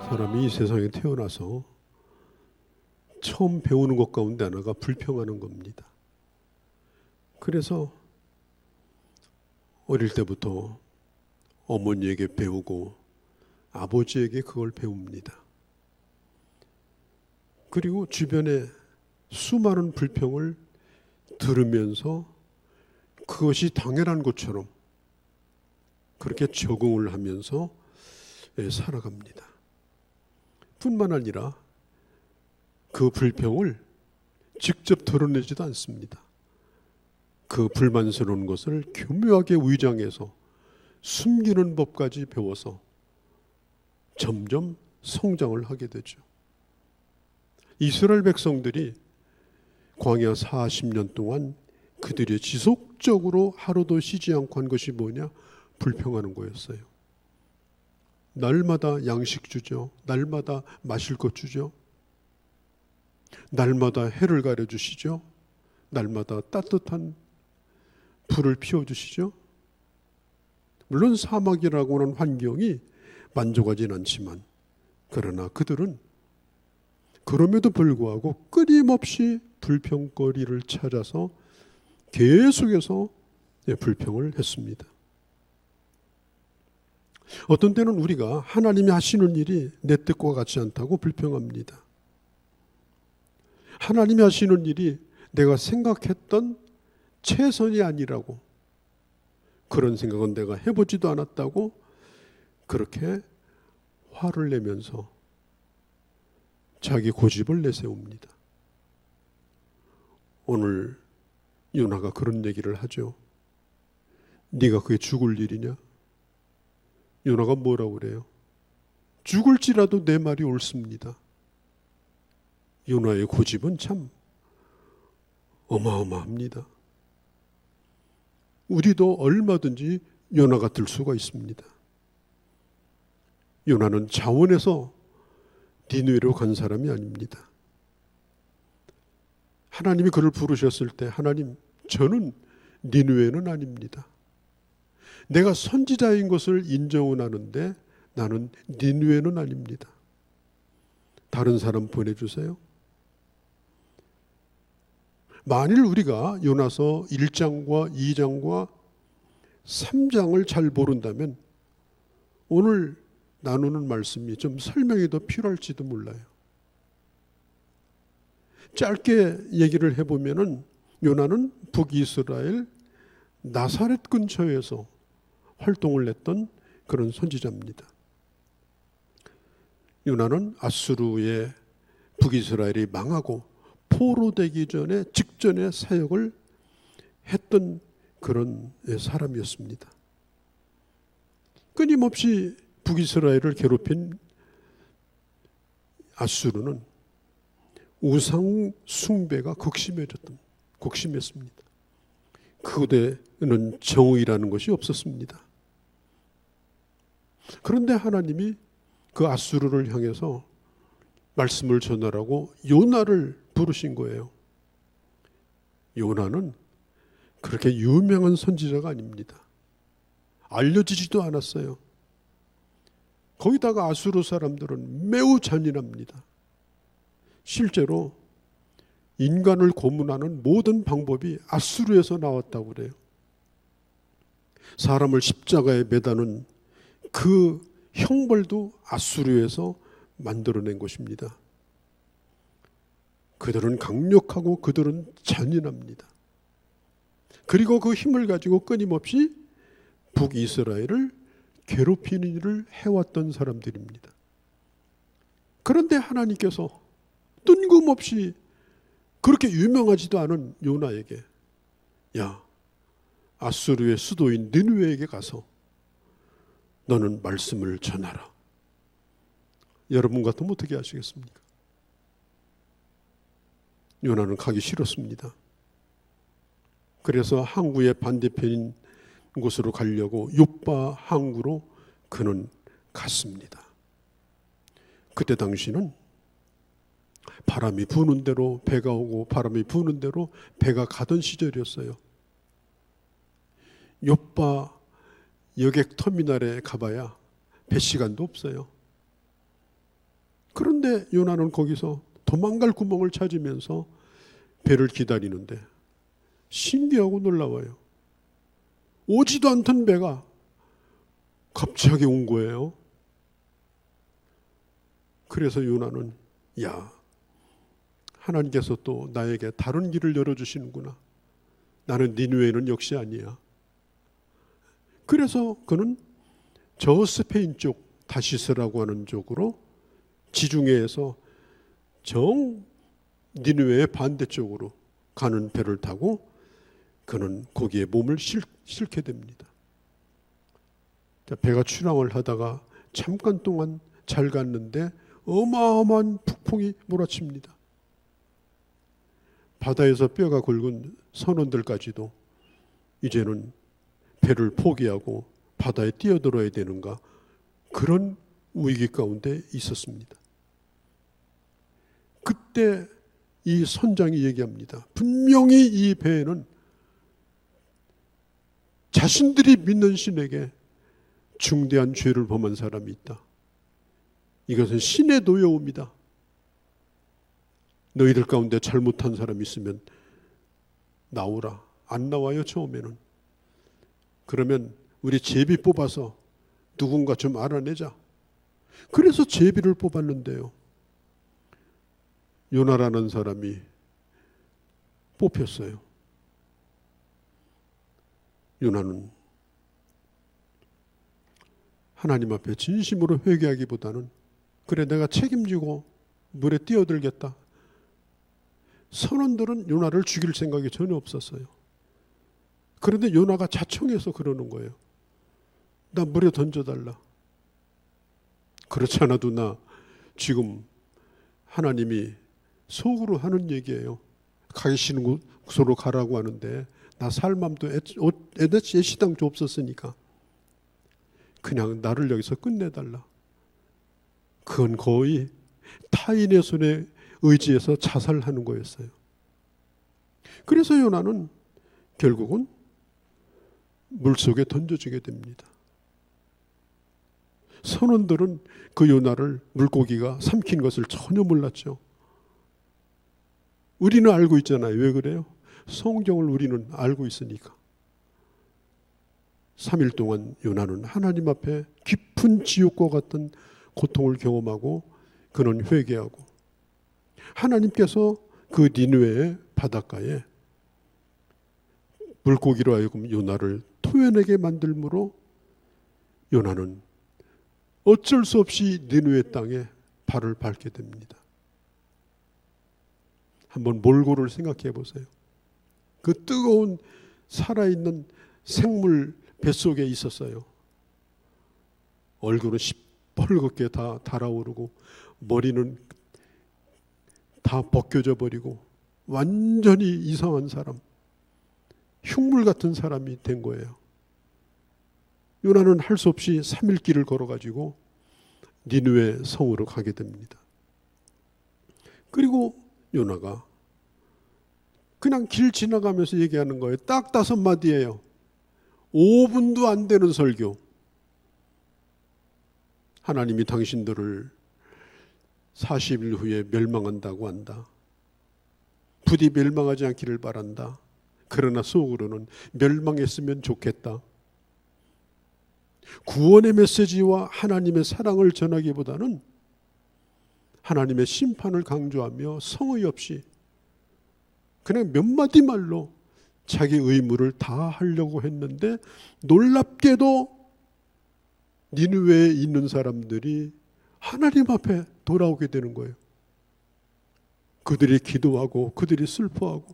사람이 이 세상에 태어나서 처음 배우는 것 가운데 하나가 불평하는 겁니다. 그래서 어릴 때부터 어머니에게 배우고 아버지에게 그걸 배웁니다. 그리고 주변에 수많은 불평을 들으면서 그것이 당연한 것처럼 그렇게 적응을 하면서 살아갑니다. 뿐만 아니라 그 불평을 직접 드러내지도 않습니다. 그 불만스러운 것을 교묘하게 위장해서 숨기는 법까지 배워서 점점 성장을 하게 되죠. 이스라엘 백성들이 광야 40년 동안 그들이 지속적으로 하루도 쉬지 않고 한 것이 뭐냐? 불평하는 거였어요. 날마다 양식 주죠. 날마다 마실 것 주죠. 날마다 해를 가려주시죠. 날마다 따뜻한 불을 피워주시죠. 물론 사막이라고 하는 환경이 만족하진 않지만 그러나 그들은 그럼에도 불구하고 끊임없이 불평거리를 찾아서 계속해서 불평을 했습니다. 어떤 때는 우리가 하나님이 하시는 일이 내 뜻과 같지 않다고 불평합니다. 하나님이 하시는 일이 내가 생각했던 최선이 아니라고, 그런 생각은 내가 해보지도 않았다고 그렇게 화를 내면서 자기 고집을 내세웁니다. 오늘 요나가 그런 얘기를 하죠. 네가 그게 죽을 일이냐? 요나가 뭐라고 그래요? 죽을지라도 내 말이 옳습니다. 요나의 고집은 참 어마어마합니다. 우리도 얼마든지 요나 같을 수가 있습니다. 요나는 자원해서 니느웨로 간 사람이 아닙니다. 하나님이 그를 부르셨을 때 하나님, 저는 니느웨는 아닙니다. 내가 선지자인 것을 인정은 하는데 나는 니느웨는 아닙니다. 다른 사람 보내주세요. 만일 우리가 요나서 1장과 2장과 3장을 잘 모른다면 오늘 나누는 말씀이 좀 설명이 더 필요할지도 몰라요. 짧게 얘기를 해보면은 요나는 북이스라엘 나사렛 근처에서 활동을 했던 그런 선지자입니다. 요나는 아수르의 북이스라엘이 망하고 포로되기 전에 직전에 사역을 했던 그런 사람이었습니다. 끊임없이 북이스라엘을 괴롭힌 아수르는 우상 숭배가 극심했습니다. 그곳에는 정의라는 것이 없었습니다. 그런데 하나님이 그 아수르를 향해서 말씀을 전하라고 요나를 부르신 거예요. 요나는 그렇게 유명한 선지자가 아닙니다. 알려지지도 않았어요. 거기다가 아수르 사람들은 매우 잔인합니다. 실제로 인간을 고문하는 모든 방법이 아수르에서 나왔다고 그래요. 사람을 십자가에 매다는 그 형벌도 아수르에서 만들어낸 것입니다. 그들은 강력하고 그들은 잔인합니다. 그리고 그 힘을 가지고 끊임없이 북이스라엘을 괴롭히는 일을 해왔던 사람들입니다. 그런데 하나님께서 뜬금없이 그렇게 유명하지도 않은 요나에게, 야, 아수르의 수도인 니느웨에게 가서 너는 말씀을 전하라. 여러분 같으면 어떻게 하시겠습니까? 요나는 가기 싫었습니다. 그래서 항구의 반대편인 곳으로 가려고 욥바 항구로 그는 갔습니다. 그때 당시는 바람이 부는 대로 배가 오고 바람이 부는 대로 배가 가던 시절이었어요. 요빠 여객 터미널에 가봐야 배 시간도 없어요. 그런데 요나는 거기서 도망갈 구멍을 찾으면서 배를 기다리는데 신기하고 놀라워요. 오지도 않던 배가 갑자기 온 거예요. 그래서 요나는 야, 하나님께서 또 나에게 다른 길을 열어주시는구나. 나는 니느웨는 역시 아니야. 그래서 그는 저 스페인 쪽 다시스라고 하는 쪽으로 지중해에서 정 니느웨의 반대쪽으로 가는 배를 타고 그는 거기에 몸을 싣게 됩니다. 배가 출항을 하다가 잠깐 동안 잘 갔는데 어마어마한 북풍이 몰아칩니다. 바다에서 뼈가 굵은 선원들까지도 이제는 배를 포기하고 바다에 뛰어들어야 되는가, 그런 위기 가운데 있었습니다. 그때 이 선장이 얘기합니다. 분명히 이 배에는 자신들이 믿는 신에게 중대한 죄를 범한 사람이 있다. 이것은 신의 노여움이다. 너희들 가운데 잘못한 사람이 있으면 나오라. 안 나와요, 처음에는. 그러면 우리 제비 뽑아서 누군가 좀 알아내자. 그래서 제비를 뽑았는데요, 요나라는 사람이 뽑혔어요. 요나는 하나님 앞에 진심으로 회개하기보다는 그래, 내가 책임지고 물에 뛰어들겠다. 선원들은 요나를 죽일 생각이 전혀 없었어요. 그런데 요나가 자청해서 그러는 거예요. 나 물에 던져달라. 그렇지 않아도 나 지금 하나님이 속으로 하는 얘기예요. 가기 싫은 곳으로 가라고 하는데 나 살 맘도 애시당초 없었으니까 그냥 나를 여기서 끝내달라. 그건 거의 타인의 손에 의지해서 자살하는 거였어요. 그래서 요나는 결국은 물속에 던져지게 됩니다. 선원들은 그 요나를 물고기가 삼킨 것을 전혀 몰랐죠. 우리는 알고 있잖아요. 왜 그래요? 성경을 우리는 알고 있으니까. 3일 동안 요나는 하나님 앞에 깊은 지옥과 같은 고통을 경험하고 그는 회개하고, 하나님께서 그 니느웨의 바닷가에 물고기로 하여금 요나를 토해내게 만들므로 요나는 어쩔 수 없이 니느웨 땅에 발을 밟게 됩니다. 한번 몰골을 생각해 보세요. 그 뜨거운 살아있는 생물 뱃속에 있었어요. 얼굴은 시뻘겋게 다 달아오르고 머리는 다 벗겨져 버리고 완전히 이상한 사람, 흉물 같은 사람이 된 거예요. 요나는 할 수 없이 3일 길을 걸어가지고 니느웨 성으로 가게 됩니다. 그리고 요나가 그냥 길 지나가면서 얘기하는 거예요. 딱 5마디예요. 5분도 안 되는 설교. 하나님이 당신들을 40일 후에 멸망한다고 한다. 부디 멸망하지 않기를 바란다. 그러나 속으로는 멸망했으면 좋겠다. 구원의 메시지와 하나님의 사랑을 전하기보다는 하나님의 심판을 강조하며 성의 없이 그냥 몇 마디 말로 자기 의무를 다 하려고 했는데, 놀랍게도 니느웨에 있는 사람들이 하나님 앞에 돌아오게 되는 거예요. 그들이 기도하고 그들이 슬퍼하고.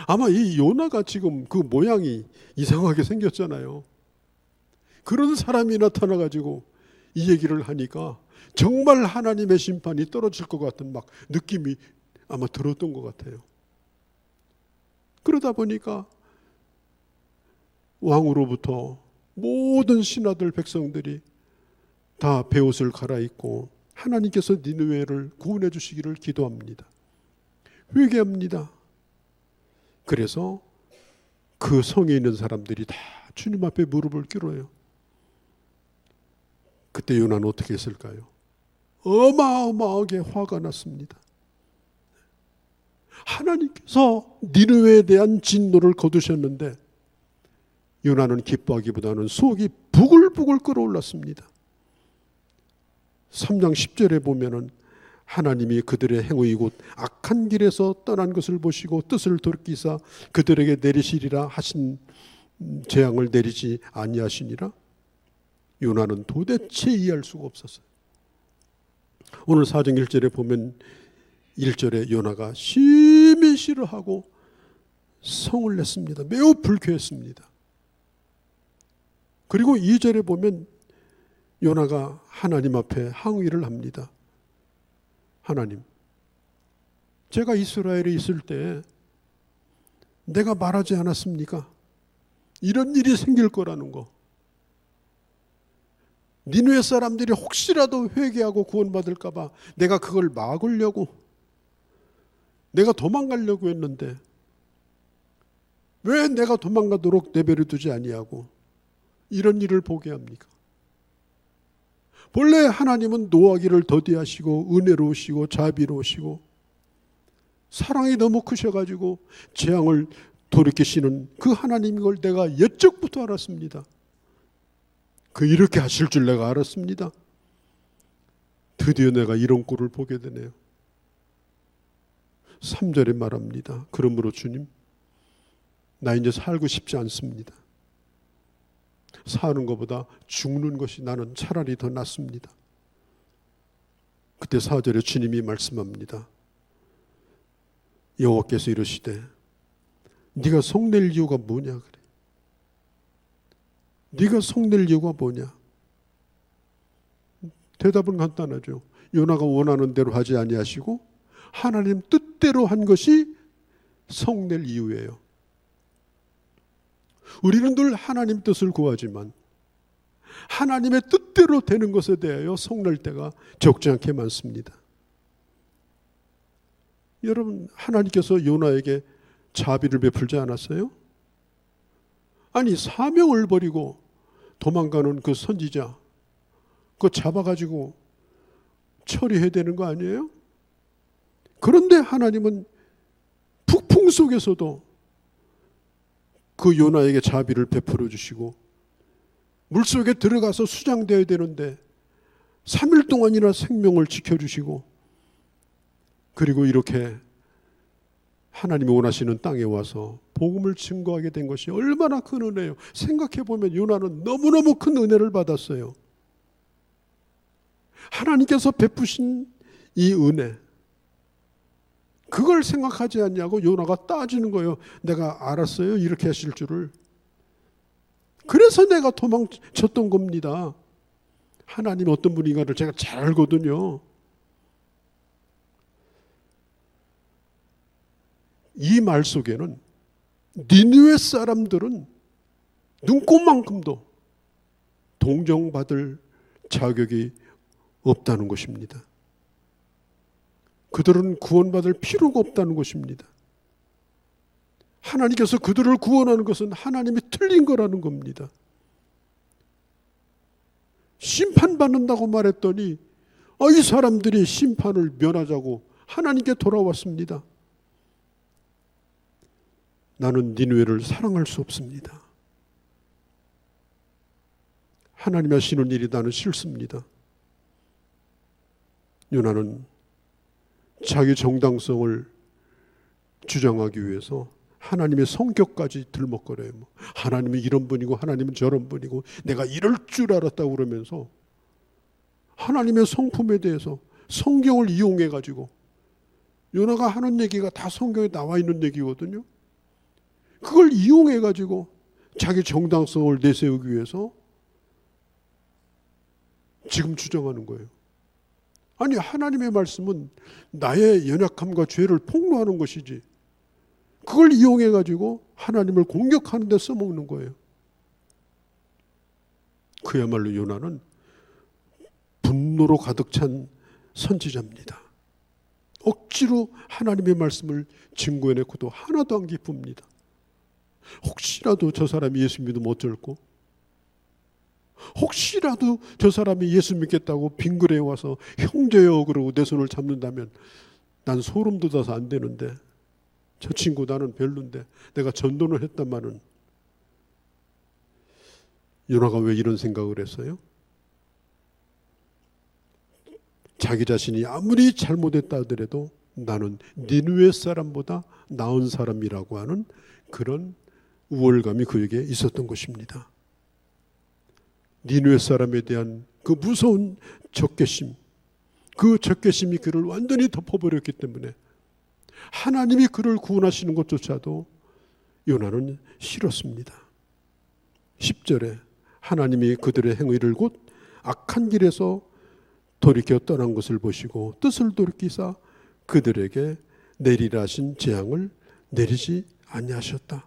아마 이 요나가 지금 그 모양이 이상하게 생겼잖아요. 그런 사람이 나타나가지고 이 얘기를 하니까 정말 하나님의 심판이 떨어질 것 같은 막 느낌이 아마 들었던 것 같아요. 그러다 보니까 왕으로부터 모든 신하들 백성들이 다 베옷을 갈아입고 하나님께서 니느웨를 구원해 주시기를 기도합니다. 회개합니다. 그래서 그 성에 있는 사람들이 다 주님 앞에 무릎을 꿇어요. 그때 요나는 어떻게 했을까요? 어마어마하게 화가 났습니다. 하나님께서 니느웨에 대한 진노를 거두셨는데 요나는 기뻐하기보다는 속이 부글부글 끓어올랐습니다. 3장 10절에 보면은 하나님이 그들의 행의 곧 악한 길에서 떠난 것을 보시고 뜻을 돌이키사 그들에게 내리시리라 하신 재앙을 내리지 아니하시니라. 요나는 도대체 이해할 수가 없었어요. 오늘 4장 1절에 보면 1절에 요나가 심히 싫어하고 성을 냈습니다. 매우 불쾌했습니다. 그리고 2절에 보면 요나가 하나님 앞에 항의를 합니다. 하나님, 제가 이스라엘에 있을 때 내가 말하지 않았습니까? 이런 일이 생길 거라는 거. 니느웨 사람들이 혹시라도 회개하고 구원받을까 봐 내가 그걸 막으려고, 내가 도망가려고 했는데 왜 내가 도망가도록 내버려 두지 아니하고 이런 일을 보게 합니까? 본래 하나님은 노하기를 더디하시고 은혜로우시고 자비로우시고 사랑이 너무 크셔가지고 재앙을 돌이키시는 그 하나님인 걸 내가 옛적부터 알았습니다. 그 이렇게 하실 줄 내가 알았습니다. 드디어 내가 이런 꼴을 보게 되네요. 3절에 말합니다. 그러므로 주님, 나 이제 살고 싶지 않습니다. 사는 것보다 죽는 것이 나는 차라리 더 낫습니다. 그때 4절에 주님이 말씀합니다. 여호와께서 이르시되 네가 성낼 이유가 뭐냐 그래. 네가 성낼 이유가 뭐냐. 대답은 간단하죠. 요나가 원하는 대로 하지 아니하시고 하나님 뜻대로 한 것이 성낼 이유예요. 우리는 늘 하나님 뜻을 구하지만 하나님의 뜻대로 되는 것에 대하여 성낼 때가 적지 않게 많습니다. 여러분, 하나님께서 요나에게 자비를 베풀지 않았어요? 아니, 사명을 버리고 도망가는 그 선지자, 그거 잡아가지고 처리해야 되는 거 아니에요? 그런데 하나님은 북풍 속에서도 그 요나에게 자비를 베풀어 주시고 물속에 들어가서 수장되어야 되는데 3일 동안이나 생명을 지켜주시고 그리고 이렇게 하나님이 원하시는 땅에 와서 복음을 증거하게 된 것이 얼마나 큰 은혜예요. 생각해보면 요나는 너무너무 큰 은혜를 받았어요. 하나님께서 베푸신 이 은혜, 그걸 생각하지 않냐고 요나가 따지는 거예요. 내가 알았어요, 이렇게 하실 줄을. 그래서 내가 도망쳤던 겁니다. 하나님 어떤 분인가를 제가 잘 알거든요. 이 말 속에는 니느웨 사람들은 눈꼽만큼도 동정받을 자격이 없다는 것입니다. 그들은 구원받을 필요가 없다는 것입니다. 하나님께서 그들을 구원하는 것은 하나님이 틀린 거라는 겁니다. 심판받는다고 말했더니 이 사람들이 심판을 면하자고 하나님께 돌아왔습니다. 나는 니느웨를 사랑할 수 없습니다. 하나님이 하시는 일이 나는 싫습니다. 요나는 자기 정당성을 주장하기 위해서 하나님의 성격까지 들먹거려요. 하나님은 이런 분이고 하나님은 저런 분이고 내가 이럴 줄 알았다고 그러면서 하나님의 성품에 대해서 성경을 이용해가지고, 요나가 하는 얘기가 다 성경에 나와 있는 얘기거든요. 그걸 이용해가지고 자기 정당성을 내세우기 위해서 지금 주장하는 거예요. 아니, 하나님의 말씀은 나의 연약함과 죄를 폭로하는 것이지 그걸 이용해가지고 하나님을 공격하는 데 써먹는 거예요. 그야말로 요나는 분노로 가득 찬 선지자입니다. 억지로 하나님의 말씀을 증거해내고도 하나도 안 기쁩니다. 혹시라도 저 사람이 예수 믿으면 어쩔고, 혹시라도 저 사람이 예수 믿겠다고 빙그레 와서 형제여 그러고 내 손을 잡는다면 난 소름 돋아서 안 되는데, 저 친구 나는 별론데 내가 전도를 했다마는. 요나가 왜 이런 생각을 했어요? 자기 자신이 아무리 잘못했다 하더라도 나는 니느웨 사람보다 나은 사람이라고 하는 그런 우월감이 그에게 있었던 것입니다. 니느웨 사람에 대한 그 무서운 적개심, 그 적개심이 그를 완전히 덮어버렸기 때문에 하나님이 그를 구원하시는 것조차도 요나는 싫었습니다. 10절에 하나님이 그들의 행위를 곧 악한 길에서 돌이켜 떠난 것을 보시고 뜻을 돌이키사 그들에게 내리라 하신 재앙을 내리지 아니하셨다.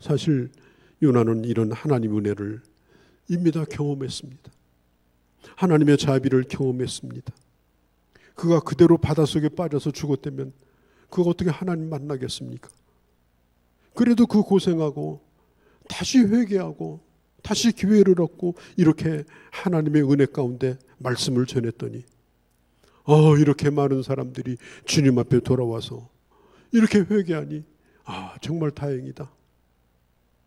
사실 요나는 이런 하나님의 은혜를 이미 다 경험했습니다. 하나님의 자비를 경험했습니다. 그가 그대로 바닷속에 빠져서 죽었다면 그가 어떻게 하나님 만나겠습니까? 그래도 그 고생하고 다시 회개하고 다시 기회를 얻고 이렇게 하나님의 은혜 가운데 말씀을 전했더니 이렇게 많은 사람들이 주님 앞에 돌아와서 이렇게 회개하니 정말 다행이다.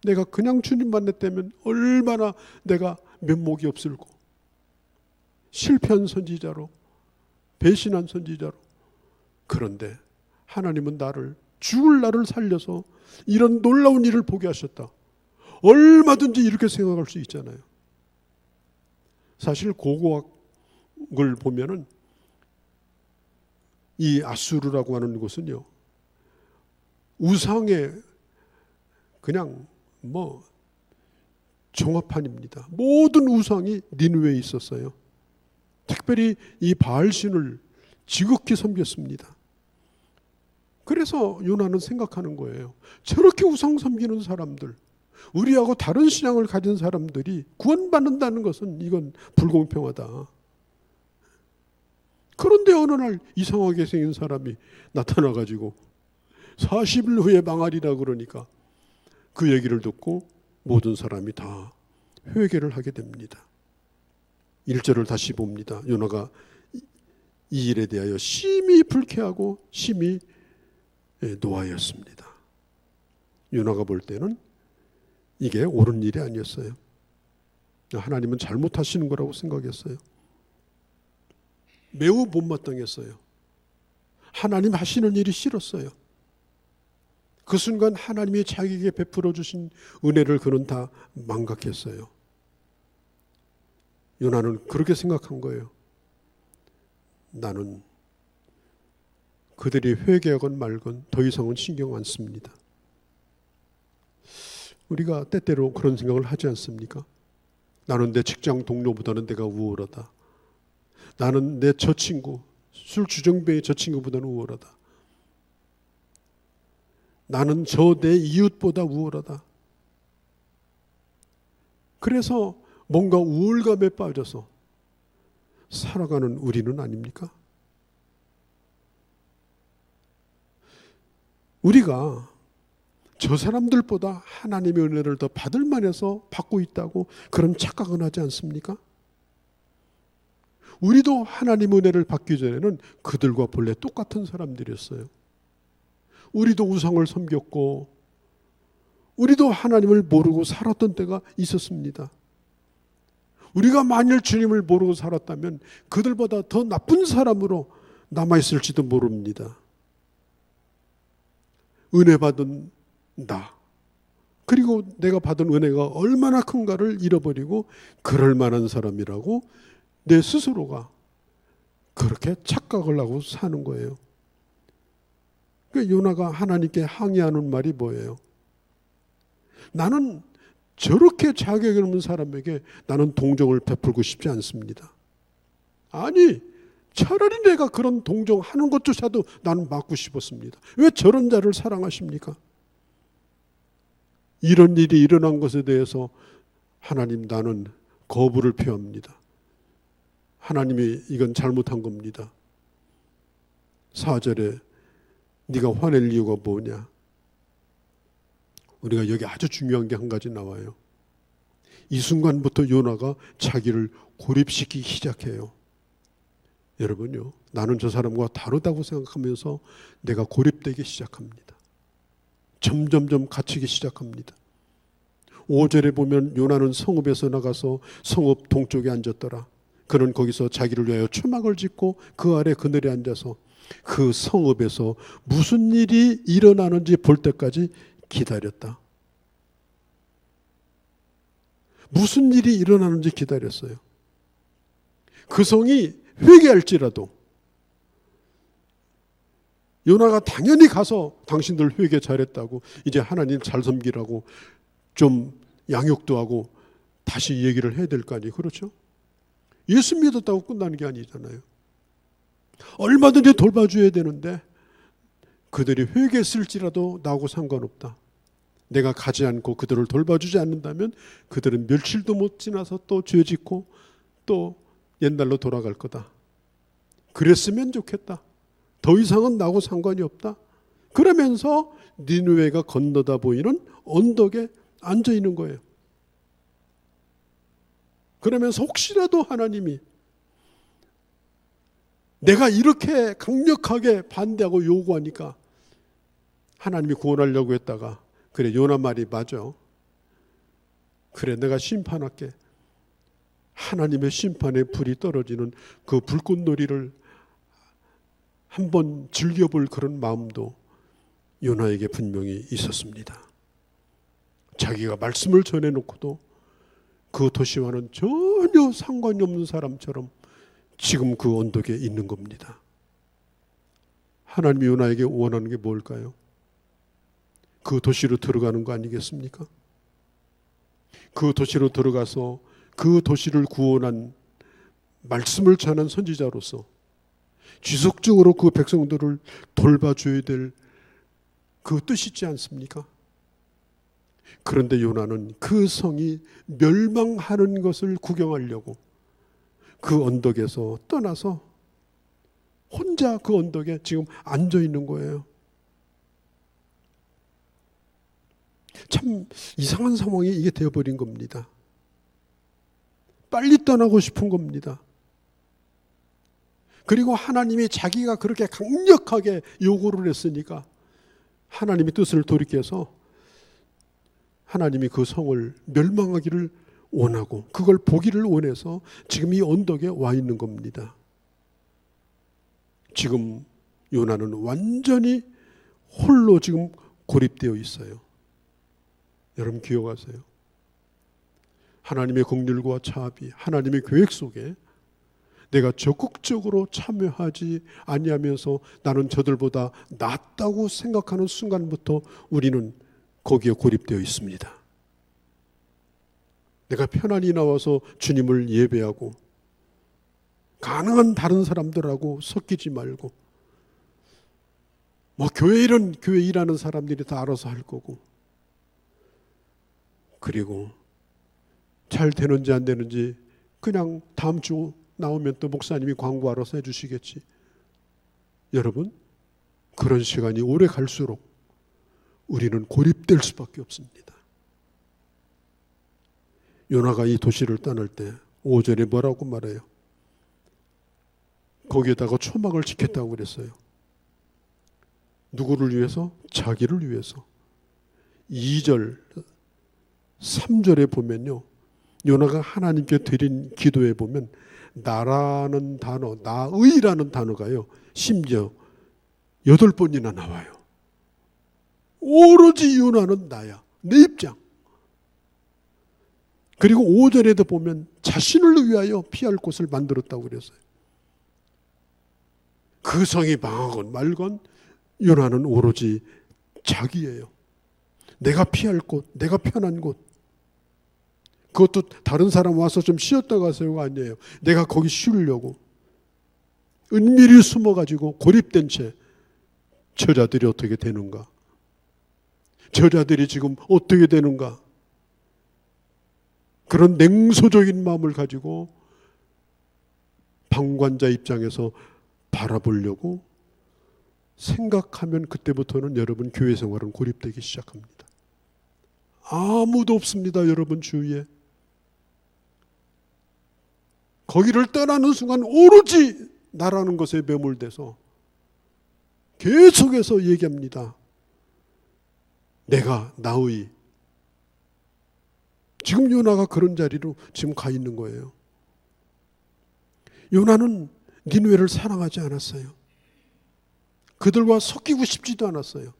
내가 그냥 주님 만났다면 얼마나 내가 면목이 없을고 실패한 선지자로 배신한 선지자로. 그런데 하나님은 나를 죽을 나를 살려서 이런 놀라운 일을 보게 하셨다. 얼마든지 이렇게 생각할 수 있잖아요. 사실 고고학을 보면은 이 아수르라고 하는 곳은요, 우상의 그냥 종합판입니다. 모든 우상이 니느웨에 있었어요. 특별히 이 바알신을 지극히 섬겼습니다. 그래서 요나는 생각하는 거예요. 저렇게 우상 섬기는 사람들, 우리하고 다른 신앙을 가진 사람들이 구원받는다는 것은 이건 불공평하다. 그런데 어느 날 이상하게 생긴 사람이 나타나가지고 40일 후에 망하리라 그러니까 그 얘기를 듣고 모든 사람이 다 회개를 하게 됩니다. 1절을 다시 봅니다. 요나가 이 일에 대하여 심히 불쾌하고 심히 노하였습니다. 요나가 볼 때는 이게 옳은 일이 아니었어요. 하나님은 잘못하시는 거라고 생각했어요. 매우 못마땅했어요. 하나님 하시는 일이 싫었어요. 그 순간 하나님이 자기에게 베풀어 주신 은혜를 그는 다 망각했어요. 요나는 그렇게 생각한 거예요. 나는 그들이 회개하건 말건 더 이상은 신경 안 씁니다. 우리가 때때로 그런 생각을 하지 않습니까? 나는 내 직장 동료보다는 내가 우월하다. 나는 내 저 친구, 술 주정뱅이 저 친구보다는 우월하다. 나는 저 내 이웃보다 우월하다. 그래서 뭔가 우월감에 빠져서 살아가는 우리는 아닙니까? 우리가 저 사람들보다 하나님의 은혜를 더 받을 만해서 받고 있다고 그런 착각은 하지 않습니까? 우리도 하나님의 은혜를 받기 전에는 그들과 본래 똑같은 사람들이었어요. 우리도 우상을 섬겼고 우리도 하나님을 모르고 살았던 때가 있었습니다. 우리가 만일 주님을 모르고 살았다면 그들보다 더 나쁜 사람으로 남아있을지도 모릅니다. 은혜 받은 나, 그리고 내가 받은 은혜가 얼마나 큰가를 잃어버리고 그럴 만한 사람이라고 내 스스로가 그렇게 착각을 하고 사는 거예요. 그러니까 요나가 하나님께 항의하는 말이 뭐예요? 나는 저렇게 자격이 없는 사람에게 나는 동정을 베풀고 싶지 않습니다. 아니, 차라리 내가 그런 동정하는 것조차도 나는 막고 싶었습니다. 왜 저런 자를 사랑하십니까? 이런 일이 일어난 것에 대해서 하나님, 나는 거부를 표합니다. 하나님이 이건 잘못한 겁니다. 4절에 네가 화낼 이유가 뭐냐? 우리가 여기 아주 중요한 게 한 가지 나와요. 이 순간부터 요나가 자기를 고립시키기 시작해요. 여러분요, 나는 저 사람과 다르다고 생각하면서 내가 고립되기 시작합니다. 점점점 갇히기 시작합니다. 5절에 보면 요나는 성읍에서 나가서 성읍 동쪽에 앉았더라. 그는 거기서 자기를 위하여 초막을 짓고 그 아래 그늘에 앉아서 그 성읍에서 무슨 일이 일어나는지 볼 때까지 기다렸다. 무슨 일이 일어나는지 기다렸어요. 그 성이 회개할지라도 요나가 당연히 가서 당신들 회개 잘했다고 이제 하나님 잘 섬기라고 좀 양육도 하고 다시 얘기를 해야 될 거 아니에요. 그렇죠? 예수 믿었다고 끝나는 게 아니잖아요. 얼마든지 돌봐줘야 되는데 그들이 회개했을지라도 나하고 상관없다. 내가 가지 않고 그들을 돌봐주지 않는다면 그들은 며칠도 못 지나서 또 죄짓고 또 옛날로 돌아갈 거다. 그랬으면 좋겠다. 더 이상은 나하고 상관이 없다. 그러면서 니느웨가 건너다 보이는 언덕에 앉아 있는 거예요. 그러면서 혹시라도 하나님이 내가 이렇게 강력하게 반대하고 요구하니까 하나님이 구원하려고 했다가 그래 요나 말이 맞아. 그래 내가 심판할게. 하나님의 심판의 불이 떨어지는 그 불꽃놀이를 한번 즐겨볼 그런 마음도 요나에게 분명히 있었습니다. 자기가 말씀을 전해놓고도 그 도시와는 전혀 상관이 없는 사람처럼 지금 그 언덕에 있는 겁니다. 하나님이 요나에게 원하는 게 뭘까요? 그 도시로 들어가는 거 아니겠습니까? 그 도시로 들어가서 그 도시를 구원한 말씀을 전한 선지자로서 지속적으로 그 백성들을 돌봐줘야 될 그 뜻이지 않습니까? 그런데 요나는 그 성이 멸망하는 것을 구경하려고 그 언덕에서 떠나서 혼자 그 언덕에 지금 앉아 있는 거예요. 참 이상한 상황이 이게 되어버린 겁니다. 빨리 떠나고 싶은 겁니다. 그리고 하나님이 자기가 그렇게 강력하게 요구를 했으니까 하나님이 뜻을 돌이켜서 하나님이 그 성을 멸망하기를 원하고 그걸 보기를 원해서 지금 이 언덕에 와 있는 겁니다. 지금 요나는 완전히 홀로 지금 고립되어 있어요. 여러분 기억하세요. 하나님의 긍휼과 자비, 하나님의 계획 속에 내가 적극적으로 참여하지 아니하면서 나는 저들보다 낫다고 생각하는 순간부터 우리는 거기에 고립되어 있습니다. 내가 편안히 나와서 주님을 예배하고 가능한 다른 사람들하고 섞이지 말고 뭐 교회 일하는 사람들이 다 알아서 할 거고 그리고 잘 되는지 안 되는지 그냥 다음 주 나오면 또 목사님이 광고 알아서 해주시겠지. 여러분 그런 시간이 오래 갈수록 우리는 고립될 수밖에 없습니다. 요나가 이 도시를 떠날 때 5절에 뭐라고 말해요? 거기에다가 초막을 짓겠다고 그랬어요. 누구를 위해서? 자기를 위해서. 2절 3절에 보면요 요나가 하나님께 드린 기도에 보면 나라는 단어, 나의라는 단어가요 심지어 8번이나 나와요. 오로지 요나는 나야, 내 입장. 그리고 5절에도 보면 자신을 위하여 피할 곳을 만들었다고 그랬어요. 그 성이 망하건 말건 요나는 오로지 자기예요. 내가 피할 곳, 내가 편한 곳. 그것도 다른 사람 와서 좀 쉬었다 가세요가 아니에요. 내가 거기 쉬려고 은밀히 숨어가지고 고립된 채 저자들이 어떻게 되는가? 저자들이 지금 어떻게 되는가? 그런 냉소적인 마음을 가지고 방관자 입장에서 바라보려고 생각하면 그때부터는 여러분 교회 생활은 고립되기 시작합니다. 아무도 없습니다, 여러분 주위에. 거기를 떠나는 순간 오로지 나라는 것에 매몰돼서 계속해서 얘기합니다. 내가 나의. 지금 요나가 그런 자리로 지금 가 있는 거예요. 요나는 니느웨를 사랑하지 않았어요. 그들과 섞이고 싶지도 않았어요.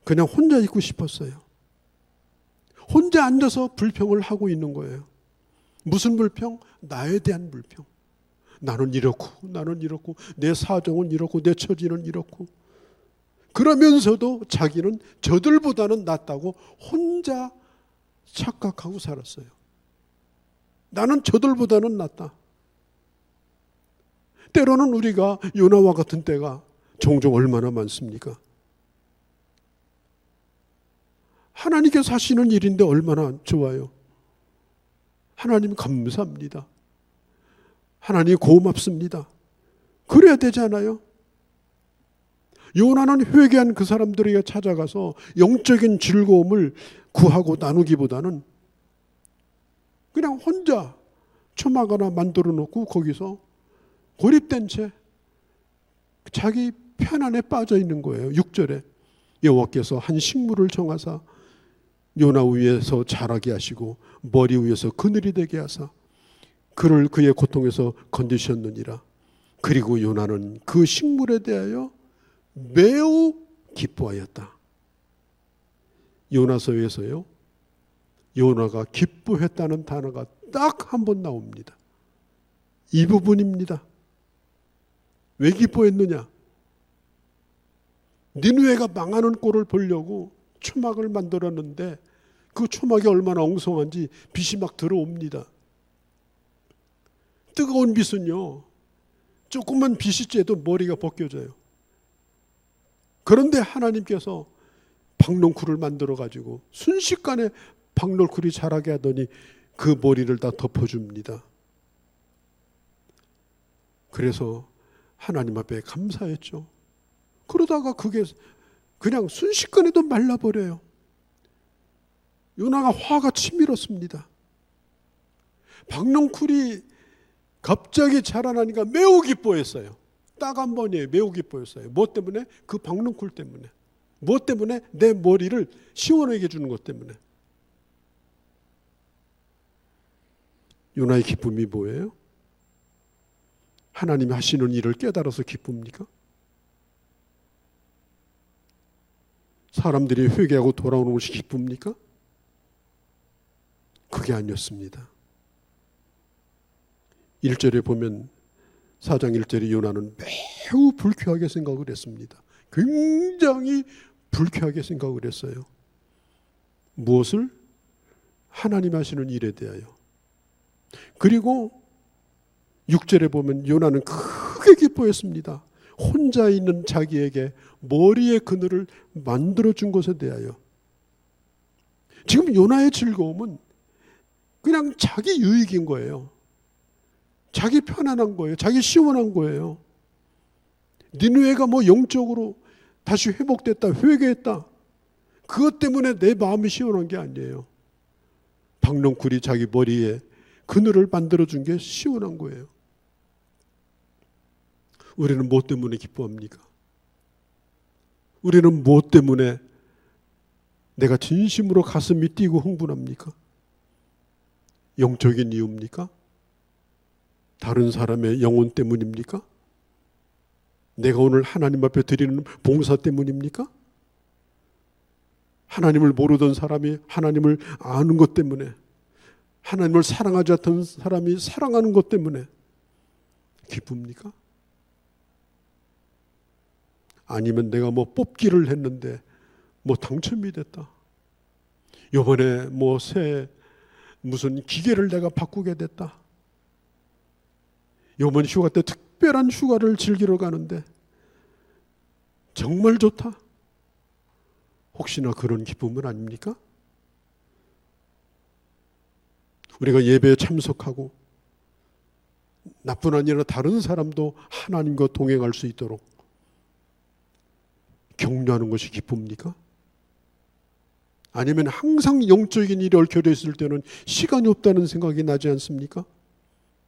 그냥 혼자 있고 싶었어요. 혼자 앉아서 불평을 하고 있는 거예요. 무슨 불평? 나에 대한 불평. 나는 이렇고 내 사정은 이렇고 내 처지는 이렇고, 그러면서도 자기는 저들보다는 낫다고 혼자 착각하고 살았어요. 나는 저들보다는 낫다. 때로는 우리가 요나와 같은 때가 종종 얼마나 많습니까? 하나님께서 하시는 일인데 얼마나 좋아요. 하나님 감사합니다. 하나님 고맙습니다. 그래야 되잖아요. 요나는 회개한 그 사람들에게 찾아가서 영적인 즐거움을 구하고 나누기보다는 그냥 혼자 초막 하나 만들어 놓고 거기서 고립된 채 자기 편안에 빠져 있는 거예요. 6절에 여호와께서 한 식물을 정하사 요나 위에서 자라게 하시고 머리 위에서 그늘이 되게 하사 그를 그의 고통에서 건지셨느니라. 그리고 요나는 그 식물에 대하여 매우 기뻐하였다. 요나서에서요, 요나가 기뻐했다는 단어가 딱 한 번 나옵니다. 이 부분입니다. 왜 기뻐했느냐? 니느웨가 망하는 꼴을 보려고 초막을 만들었는데 그 초막이 얼마나 엉성한지 빛이 막 들어옵니다. 뜨거운 빛은요, 조금만 빛이 쬐도 머리가 벗겨져요. 그런데 하나님께서 박농쿨을 만들어 가지고 순식간에 박농쿨이 자라게 하더니 그 머리를 다 덮어줍니다. 그래서 하나님 앞에 감사했죠. 그러다가 그게 그냥 순식간에도 말라버려요. 요나가 화가 치밀었습니다. 박농쿨이 갑자기 자라나니까 매우 기뻐했어요. 딱 한 번이에요. 매우 기뻐했어요. 뭐 때문에? 그 박농쿨 때문에. 뭐 때문에? 내 머리를 시원하게 해주는 것 때문에. 요나의 기쁨이 뭐예요? 하나님이 하시는 일을 깨달아서 기쁩니까? 사람들이 회개하고 돌아오는 것이 기쁩니까? 그게 아니었습니다. 1절에 보면 4장 1절에 요나는 매우 불쾌하게 생각을 했습니다. 굉장히 불쾌하게 생각을 했어요. 무엇을? 하나님 하시는 일에 대하여. 그리고 6절에 보면 요나는 크게 기뻐했습니다. 혼자 있는 자기에게 머리의 그늘을 만들어준 것에 대하여. 지금 요나의 즐거움은 그냥 자기 유익인 거예요. 자기 편안한 거예요. 자기 시원한 거예요. 니느웨가 뭐 영적으로 다시 회복됐다, 회개했다, 그것 때문에 내 마음이 시원한 게 아니에요. 박농쿨이 자기 머리에 그늘을 만들어준 게 시원한 거예요. 우리는 무엇 때문에 기뻐합니까? 우리는 무엇 때문에 내가 진심으로 가슴이 뛰고 흥분합니까? 영적인 이유입니까? 다른 사람의 영혼 때문입니까? 내가 오늘 하나님 앞에 드리는 봉사 때문입니까? 하나님을 모르던 사람이 하나님을 아는 것 때문에, 하나님을 사랑하지 않던 사람이 사랑하는 것 때문에 기쁩니까? 아니면 내가 뭐 뽑기를 했는데 뭐 당첨이 됐다, 이번에 뭐 새 무슨 기계를 내가 바꾸게 됐다, 이번 휴가 때 특별한 휴가를 즐기러 가는데 정말 좋다, 혹시나 그런 기쁨은 아닙니까? 우리가 예배에 참석하고 나뿐 아니라 다른 사람도 하나님과 동행할 수 있도록 격려하는 것이 기쁩니까? 아니면 항상 영적인 일에 얽혀져 있을 때는 시간이 없다는 생각이 나지 않습니까?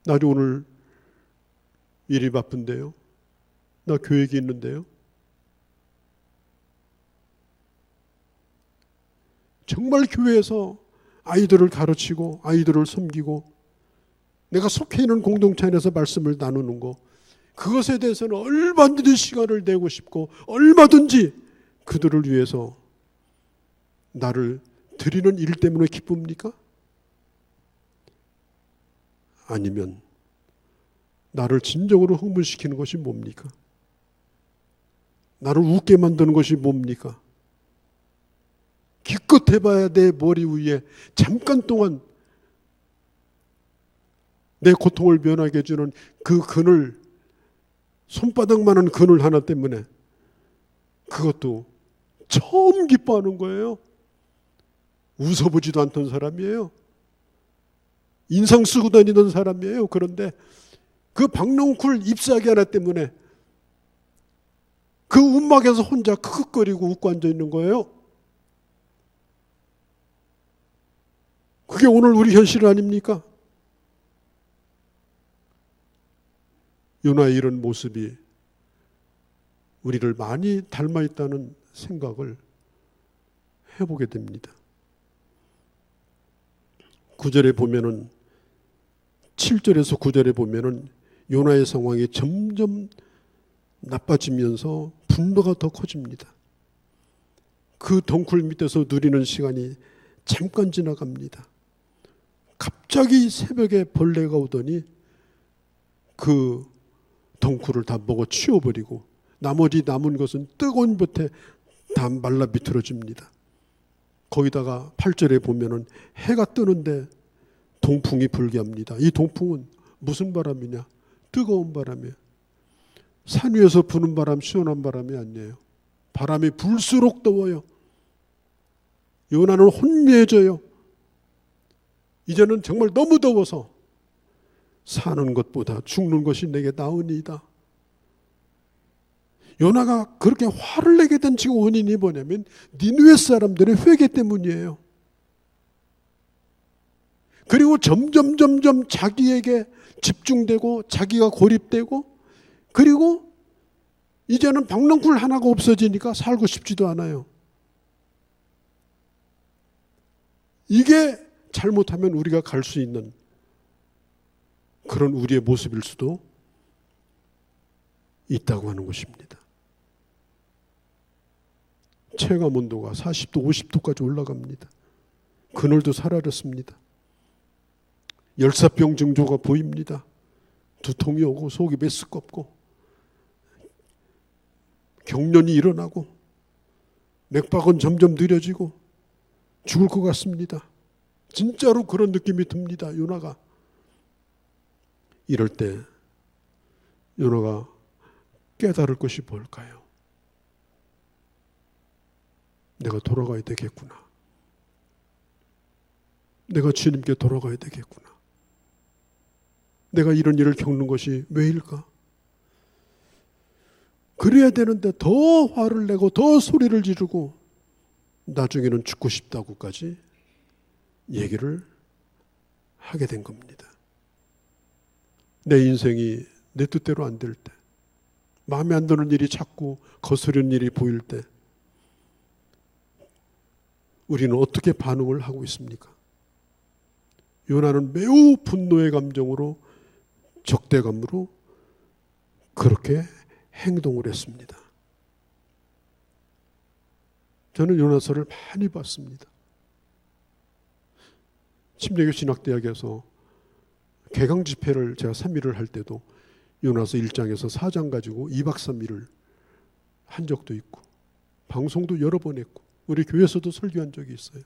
나도 오늘 일이 바쁜데요. 나 계획이 있는데요. 정말 교회에서 아이들을 가르치고 아이들을 섬기고 내가 속해 있는 공동체 안에서 말씀을 나누는 거, 그것에 대해서는 얼마든지 시간을 내고 싶고 얼마든지 그들을 위해서 나를 드리는 일 때문에 기쁩니까? 아니면 나를 진정으로 흥분시키는 것이 뭡니까? 나를 웃게 만드는 것이 뭡니까? 기껏 해봐야 내 머리 위에 잠깐 동안 내 고통을 면하게 해주는 그 그늘, 손바닥만한 그늘 하나 때문에 그것도 처음 기뻐하는 거예요. 웃어보지도 않던 사람이에요. 인상 쓰고 다니던 사람이에요. 그런데 그 박넝쿨 잎사귀 하나 때문에 그 움막에서 혼자 크크거리고 웃고 앉아 있는 거예요. 그게 오늘 우리 현실 아닙니까? 요나의 이런 모습이 우리를 많이 닮아 있다는 생각을 해보게 됩니다. 9절에 보면은 7절에서 9절에 보면은 요나의 상황이 점점 나빠지면서 분노가 더 커집니다. 그 덩굴 밑에서 누리는 시간이 잠깐 지나갑니다. 갑자기 새벽에 벌레가 오더니 그 덩굴을 다 먹어 치워버리고 나머지 남은 것은 뜨거운 볕에 다 말라 비틀어집니다. 거기다가 8절에 보면은 해가 뜨는데 동풍이 불게 합니다. 이 동풍은 무슨 바람이냐? 뜨거운 바람이에요. 산 위에서 부는 바람, 시원한 바람이 아니에요. 바람이 불수록 더워요. 요나는 혼미해져요. 이제는 정말 너무 더워서 사는 것보다 죽는 것이 내게 나으니이다. 요나가 그렇게 화를 내게 된 지금 원인이 뭐냐면 니느웨 사람들의 회개 때문이에요. 그리고 점점 자기에게 집중되고 자기가 고립되고, 그리고 이제는 박넝쿨 하나가 없어지니까 살고 싶지도 않아요. 이게 잘못하면 우리가 갈 수 있는 그런 우리의 모습일 수도 있다고 하는 것입니다. 체감 온도가 40도, 50도까지 올라갑니다. 그늘도 사라졌습니다. 열사병 증조가 보입니다. 두통이 오고 속이 메스껍고 경련이 일어나고 맥박은 점점 느려지고 죽을 것 같습니다. 진짜로 그런 느낌이 듭니다. 요나가. 이럴 때 요나가 깨달을 것이 뭘까요? 내가 돌아가야 되겠구나. 내가 주님께 돌아가야 되겠구나. 내가 이런 일을 겪는 것이 왜일까? 그래야 되는데 더 화를 내고 더 소리를 지르고 나중에는 죽고 싶다고까지 얘기를 하게 된 겁니다. 내 인생이 내 뜻대로 안 될 때, 마음에 안 드는 일이 자꾸 거스르는 일이 보일 때 우리는 어떻게 반응을 하고 있습니까? 요나는 매우 분노의 감정으로, 적대감으로 그렇게 행동을 했습니다. 저는 요나서를 많이 봤습니다. 침례교 신학대학에서 개강 집회를 제가 3일을 할 때도 요나서 1장에서 4장 가지고 2박 3일을 한 적도 있고, 방송도 여러 번 했고, 우리 교회에서도 설교한 적이 있어요.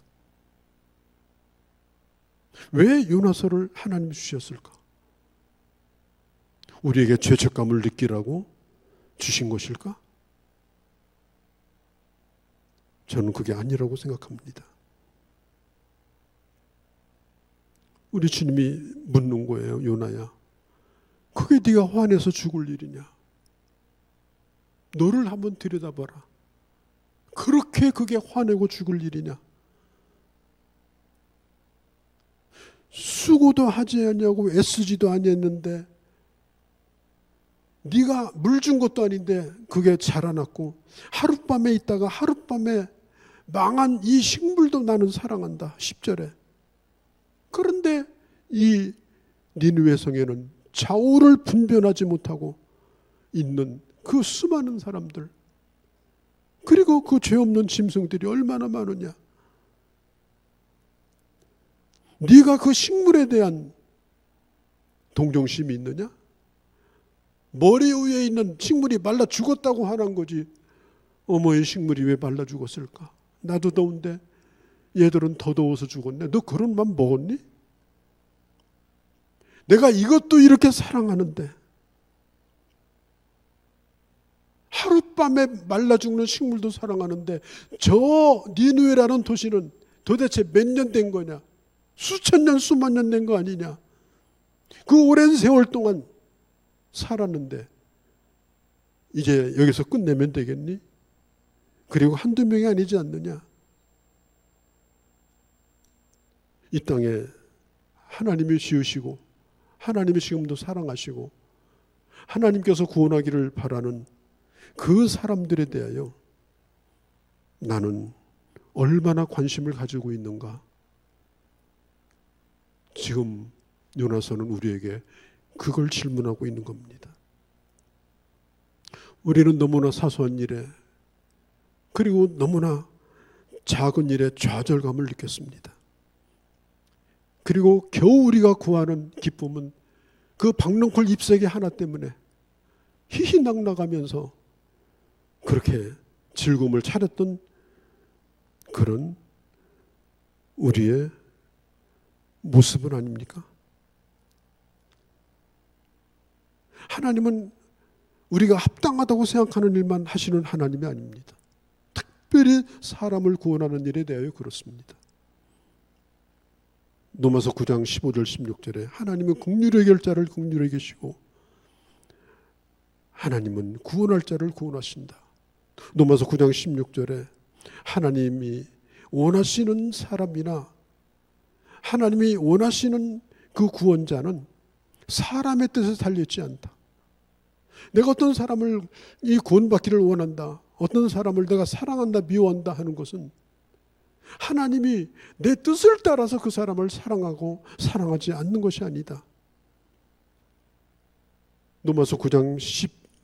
왜 요나서를 하나님이 주셨을까? 우리에게 죄책감을 느끼라고 주신 것일까? 저는 그게 아니라고 생각합니다. 우리 주님이 묻는 거예요. 요나야, 그게 네가 화내서 죽을 일이냐? 너를 한번 들여다봐라. 그렇게 그게 화내고 죽을 일이냐? 수고도 하지 않냐고 애쓰지도 아니했는데 네가 물 준 것도 아닌데 그게 자라났고 하룻밤에 있다가 하룻밤에 망한 이 식물도 나는 사랑한다. 10절에. 그런데 이 니느웨 성에는 좌우를 분별하지 못하고 있는 그 수많은 사람들, 그리고 그 죄 없는 짐승들이 얼마나 많으냐. 네가 그 식물에 대한 동정심이 있느냐? 머리 위에 있는 식물이 말라 죽었다고 하는 거지. 어머, 이 식물이 왜 말라 죽었을까? 나도 더운데 얘들은 더 더워서 죽었네. 너 그런 맘 먹었니? 내가 이것도 이렇게 사랑하는데 하룻밤에 말라 죽는 식물도 사랑하는데 저 니느웨라는 도시는 도대체 몇 년 된 거냐? 수천 년 수만 년 된 거 아니냐? 그 오랜 세월 동안 살았는데 이제 여기서 끝내면 되겠니? 그리고 한두 명이 아니지 않느냐? 이 땅에 하나님이 지으시고 하나님이 지금도 사랑하시고 하나님께서 구원하기를 바라는 그 사람들에 대하여 나는 얼마나 관심을 가지고 있는가? 지금 요나서는 우리에게 그걸 질문하고 있는 겁니다. 우리는 너무나 사소한 일에 그리고 너무나 작은 일에 좌절감을 느꼈습니다. 그리고 겨우 우리가 구하는 기쁨은 그 박넝쿨 잎새기 하나 때문에 희희낙낙하면서 그렇게 즐거움을 찾았던 그런 우리의 모습은 아닙니까? 하나님은 우리가 합당하다고 생각하는 일만 하시는 하나님이 아닙니다. 특별히 사람을 구원하는 일에 대하여 그렇습니다. 로마서 9장 15절 16절에 하나님은 긍휼히 여길 자를 긍휼히 여기시고 하나님은 구원할 자를 구원하신다. 로마서 9장 16절에 하나님이 원하시는 사람이나 하나님이 원하시는 그 구원자는 사람의 뜻에 달려있지 않다. 내가 어떤 사람을 이 구원받기를 원한다, 어떤 사람을 내가 사랑한다, 미워한다 하는 것은 하나님이 내 뜻을 따라서 그 사람을 사랑하고 사랑하지 않는 것이 아니다. 로마서 9장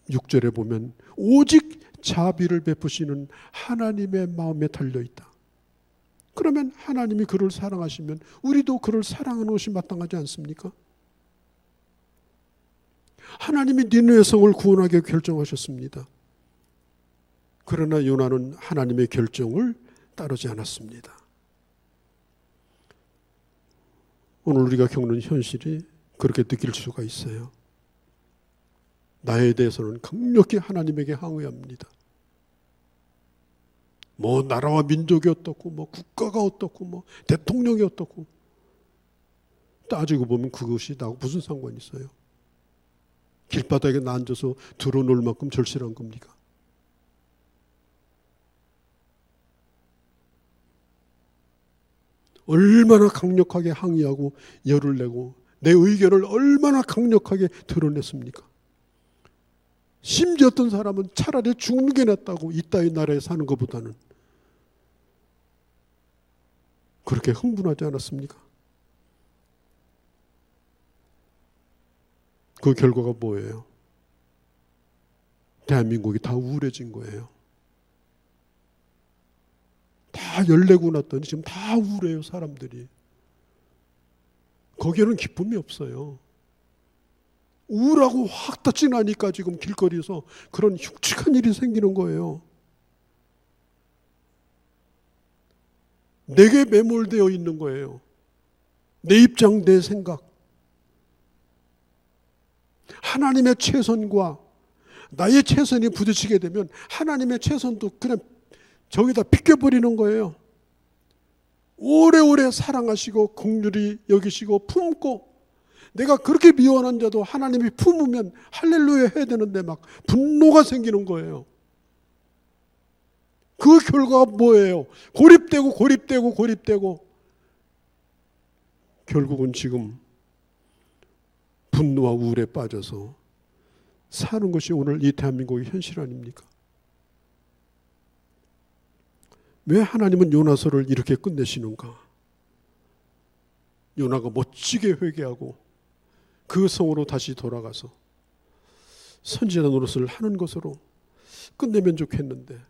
16절에 보면 오직 자비를 베푸시는 하나님의 마음에 달려있다. 그러면 하나님이 그를 사랑하시면 우리도 그를 사랑하는 것이 마땅하지 않습니까? 하나님이 니느웨 성을 구원하게 결정하셨습니다. 그러나 요나는 하나님의 결정을 따르지 않았습니다. 오늘 우리가 겪는 현실이 그렇게 느낄 수가 있어요. 나에 대해서는 강력히 하나님에게 항의합니다. 뭐 나라와 민족이 어떻고 뭐 국가가 어떻고 뭐 대통령이 어떻고 따지고 보면 그것이 나하고 무슨 상관이 있어요? 길바닥에 나 앉아서 들어놓을 만큼 절실한 겁니까? 얼마나 강력하게 항의하고 열을 내고 내 의견을 얼마나 강력하게 드러냈습니까? 심지어 어떤 사람은 차라리 죽는 게 낫다고 이 따위 나라에 사는 것보다는 그렇게 흥분하지 않았습니까? 그 결과가 뭐예요? 대한민국이 다 우울해진 거예요. 다 열내고 났더니 지금 다 우울해요, 사람들이. 거기에는 기쁨이 없어요. 우울하고 확 닫지 나니까 지금 길거리에서 그런 흉측한 일이 생기는 거예요. 내게 매몰되어 있는 거예요. 내 입장, 내 생각. 하나님의 최선과 나의 최선이 부딪히게 되면 하나님의 최선도 그냥 저기다 비껴버리는 거예요. 오래오래 사랑하시고 긍휼히 여기시고 품고 내가 그렇게 미워하는 자도 하나님이 품으면 할렐루야 해야 되는데 막 분노가 생기는 거예요. 그 결과가 뭐예요? 고립되고 결국은 지금 분노와 우울에 빠져서 사는 것이 오늘 이 대한민국의 현실 아닙니까? 왜 하나님은 요나서를 이렇게 끝내시는가? 요나가 멋지게 회개하고 그 성으로 다시 돌아가서 선지자 노릇을 하는 것으로 끝내면 좋겠는데,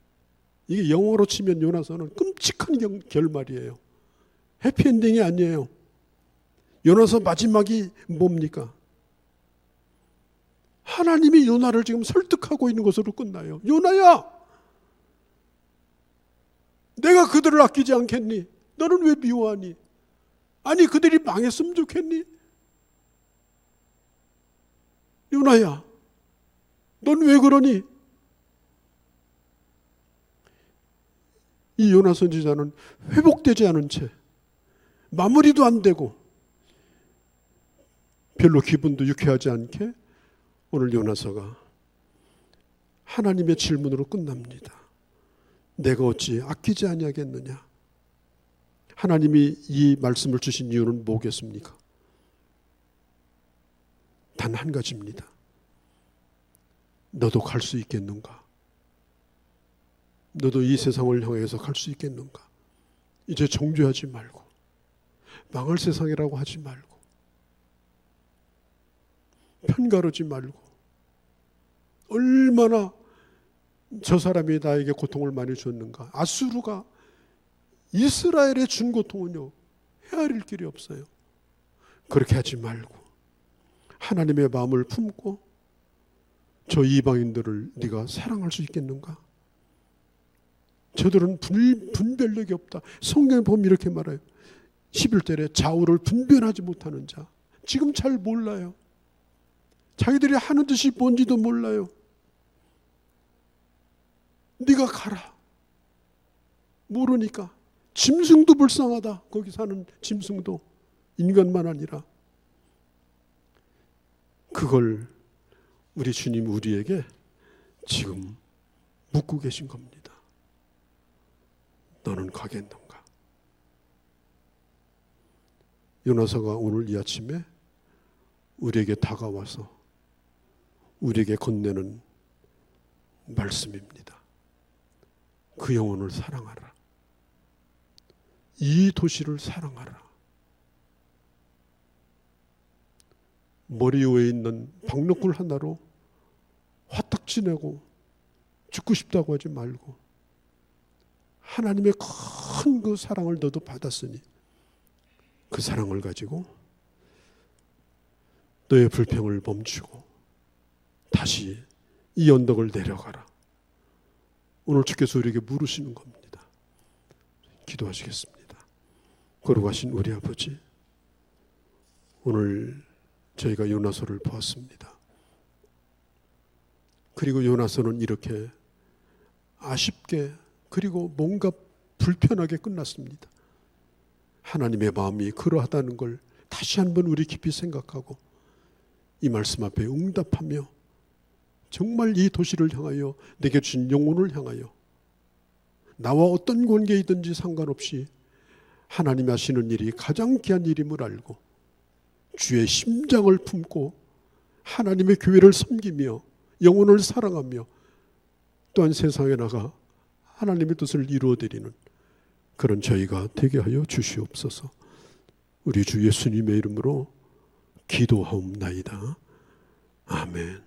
이게 영어로 치면 요나서는 끔찍한 결말이에요. 해피엔딩이 아니에요. 요나서 마지막이 뭡니까? 하나님이 요나를 지금 설득하고 있는 것으로 끝나요. 요나야, 내가 그들을 아끼지 않겠니? 너는 왜 미워하니? 아니, 그들이 망했으면 좋겠니? 요나야, 넌 왜 그러니? 이 요나 선지자는 회복되지 않은 채, 마무리도 안 되고 별로 기분도 유쾌하지 않게 오늘 요나서가 하나님의 질문으로 끝납니다. 내가 어찌 아끼지 아니하겠느냐? 하나님이 이 말씀을 주신 이유는 뭐겠습니까? 단 한 가지입니다. 너도 갈 수 있겠는가? 너도 이 세상을 향해서 갈 수 있겠는가? 이제 정죄하지 말고, 망할 세상이라고 하지 말고, 편가르지 말고, 얼마나 저 사람이 나에게 고통을 많이 줬는가. 아수르가 이스라엘에 준 고통은요, 헤아릴 길이 없어요. 그렇게 하지 말고 하나님의 마음을 품고 저 이방인들을 네가 사랑할 수 있겠는가? 저들은 분별력이 없다. 성경에 보면 이렇게 말해요. 11절에 좌우를 분별하지 못하는 자. 지금 잘 몰라요. 자기들이 하는 짓이 뭔지도 몰라요. 네가 가라. 모르니까. 짐승도 불쌍하다. 거기 사는 짐승도. 인간만 아니라. 그걸 우리 주님 우리에게 지금 묻고 계신 겁니다. 너는 가겠는가? 요나서가 오늘 이 아침에 우리에게 다가와서 우리에게 건네는 말씀입니다. 그 영혼을 사랑하라. 이 도시를 사랑하라. 머리 위에 있는 박너꿀 하나로 화딱지내고 죽고 싶다고 하지 말고, 하나님의 큰 그 사랑을 너도 받았으니 그 사랑을 가지고 너의 불평을 멈추고 다시 이 언덕을 내려가라. 오늘 주께서 우리에게 물으시는 겁니다. 기도하시겠습니다. 거룩하신 우리 아버지, 오늘 저희가 요나서를 보았습니다. 그리고 요나서는 이렇게 아쉽게, 그리고 뭔가 불편하게 끝났습니다. 하나님의 마음이 그러하다는 걸 다시 한번 우리 깊이 생각하고 이 말씀 앞에 응답하며 정말 이 도시를 향하여, 내게 준 영혼을 향하여 나와 어떤 관계이든지 상관없이 하나님이 하시는 일이 가장 귀한 일임을 알고 주의 심장을 품고 하나님의 교회를 섬기며 영혼을 사랑하며 또한 세상에 나가 하나님의 뜻을 이루어드리는 그런 저희가 되게 하여 주시옵소서. 우리 주 예수님의 이름으로 기도하옵나이다. 아멘.